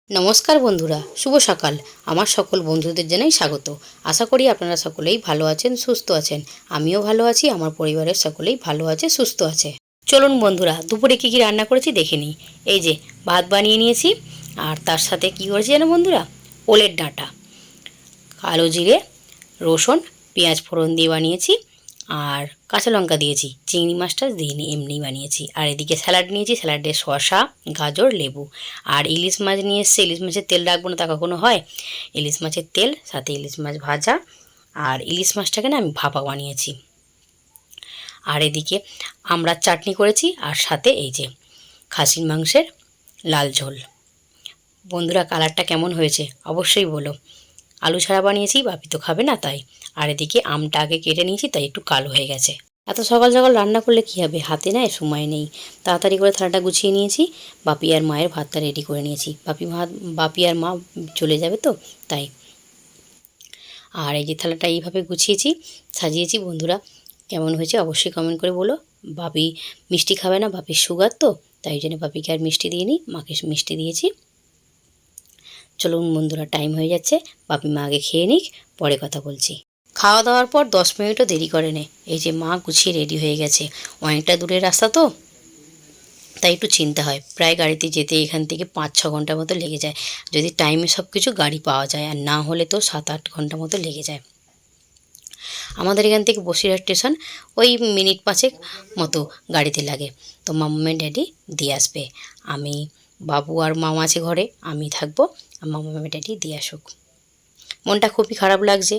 নমস্কার বন্ধুরা, শুভ সকাল। আমার সকল বন্ধুদের জানাই স্বাগত। আশা করি আপনারা সকলেই ভালো আছেন, সুস্থ আছেন। আমিও ভালো আছি, আমার পরিবারের সকলেই ভালো আছে, সুস্থ আছে। চলুন বন্ধুরা, দুপুরে কী কী রান্না করেছি দেখে নিই। এই যে ভাত বানিয়ে নিয়েছি, আর তার সাথে কী করেছি জানো বন্ধুরা, ওলের ডাঁটা, কালো জিরে, রসুন, পেঁয়াজ ফোড়ন দিয়ে বানিয়েছি। আর কাঁচা লঙ্কা দিয়েছি, চিংড়ি মাছটা দিইনি, এমনি বানিয়েছি। আর এদিকে স্যালাড নিয়েছি, স্যালাডে শসা, গাজর, লেবু। আর ইলিশ মাছ নিয়ে এসছে, ইলিশ মাছের তেল রাখবো না তা কখনো হয়। ইলিশ মাছের তেল, সাথে ইলিশ মাছ ভাজা। আর ইলিশ মাছটাকে না আমি ভাপা বানিয়েছি। আর এদিকে আমরা চাটনি করেছি, আর সাথে এই যে খাসির মাংসের লাল ঝোল। বন্ধুরা, কালারটা কেমন হয়েছে অবশ্যই বলো। আলু ছাড়া বানিয়েছি, বাপি তো খাবে না তাই। আর এদিকে আমটা আগে কেটে নিয়েছি, তাই একটু কালো হয়ে গেছে। এত সকাল সকাল রান্না করলে কী হবে, হাতে নেয় সময় নেই। তাড়াতাড়ি করে থালাটা গুছিয়ে নিয়েছি, বাপি আর মায়ের ভাতটা রেডি করে নিয়েছি। বাপি আর মা চলে যাবে তো তাই। আর এই যে থালাটা এইভাবে গুছিয়েছি, সাজিয়েছি। বন্ধুরা, কেমন হয়েছে অবশ্যই কমেন্ট করে বলো। বাপি মিষ্টি খাবে না, বাপির সুগার তো, তাই জন্য বাপিকে আর মিষ্টি দিইনি, মাকে মিষ্টি দিয়েছি। চলুন বন্ধুরা, টাইম হয়ে যাচ্ছে, বাপি মা আগে খেয়ে নিক, পরে কথা বলছি। খাওয়া দাওয়ার পর 10 মিনিটও দেরি করে নে। এই যে মা গুছিয়ে রেডি হয়ে গেছে। অনেকটা দূরের রাস্তা তো, তাই একটু চিন্তা হয়। প্রায় গাড়িতে যেতে এখান থেকে 5-6 ঘন্টার মতো লেগে যায়, যদি টাইমে সব কিছু গাড়ি পাওয়া যায়। আর না হলে তো 7-8 ঘন্টা মতো লেগে যায়। আমাদের এখান থেকে বসিরহাট স্টেশন ওই মিনিট 5 মতো গাড়িতে লাগে। তো মাম্মামের ড্যাডি দিয়ে আসবে। আমি, বাবু আর মামা আছে ঘরে, আমি থাকবো। আর মাম্মামের ড্যাডি দিয়ে আসুক। মনটা খুবই খারাপ লাগছে,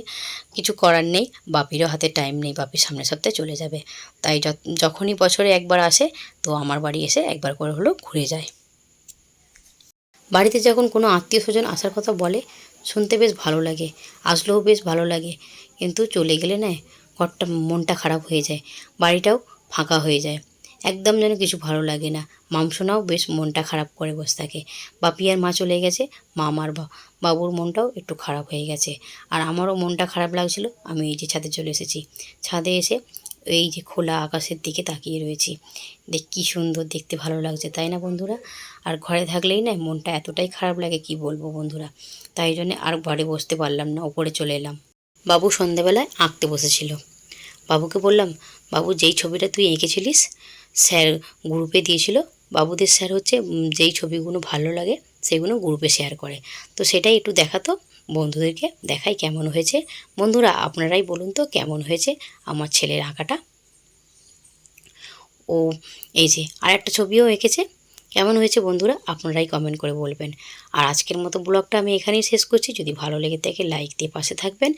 কিছু করার নেই। বাপিরও হাতে টাইম নেই, বাপির সামনের সপ্তাহে চলে যাবে। তাই যখনই বছরে একবার আসে, তো আমার বাড়ি এসে একবার করে হলেও ঘুরে যায়। বাড়িতে যখন কোনো আত্মীয় স্বজন আসার কথা বলে, শুনতে বেশ ভালো লাগে, আসলেও বেশ ভালো লাগে। কিন্তু চলে গেলে না, ঘরটা মনটা খারাপ হয়ে যায়, বাড়িটাও ফাঁকা হয়ে যায়। একদম যেন কিছু ভালো লাগে না। মামসোনাও বেশ মনটা খারাপ করে বসে থাকে। বাপি আর মা চলে গেছে, মামার বাবুর মনটাও একটু খারাপ হয়ে গেছে। আর আমারও মনটা খারাপ লাগছিল। আমি এই যে ছাদে চলে এসেছি। ছাদে এসে এই যে খোলা আকাশের দিকে তাকিয়ে রয়েছি। দেখ কী সুন্দর দেখতে, ভালো লাগছে তাই না বন্ধুরা? আর ঘরে থাকলেই না মনটা এতটাই খারাপ লাগে, কি বলবো বন্ধুরা। তাই জন্যে আর ঘরে বসতে পারলাম না, ওপরে চলে এলাম। বাবু সন্ধেবেলায় আঁকতে বসেছিল। বাবুকে বললাম, বাবু যেই ছবিটা তুই এঁকেছিলিস, স্যার গ্রুপে দিয়েছিল। বাবুদের স্যার হচ্ছে যেই ছবিগুলো ভালো লাগে সেগুলো গ্রুপে শেয়ার করে। তো সেটাই একটু দেখাতো, বন্ধুদেরকে দেখাই কেমন হয়েছে। বন্ধুরা, আপনারাই বলুন তো কেমন হয়েছে আমার ছেলের আঁকাটা। ও এই যে আর একটা ছবিও এঁকেছে। কেমন হয়েছে বন্ধুরা, আপনারাই কমেন্ট করে বলবেন। আর আজকের মতো ব্লগটা আমি এখানেই শেষ করছি। যদি ভালো লেগে থাকে লাইক দিয়ে পাশে থাকবেন।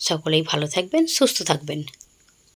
সকলেই ভালো থাকবেন, সুস্থ থাকবেন।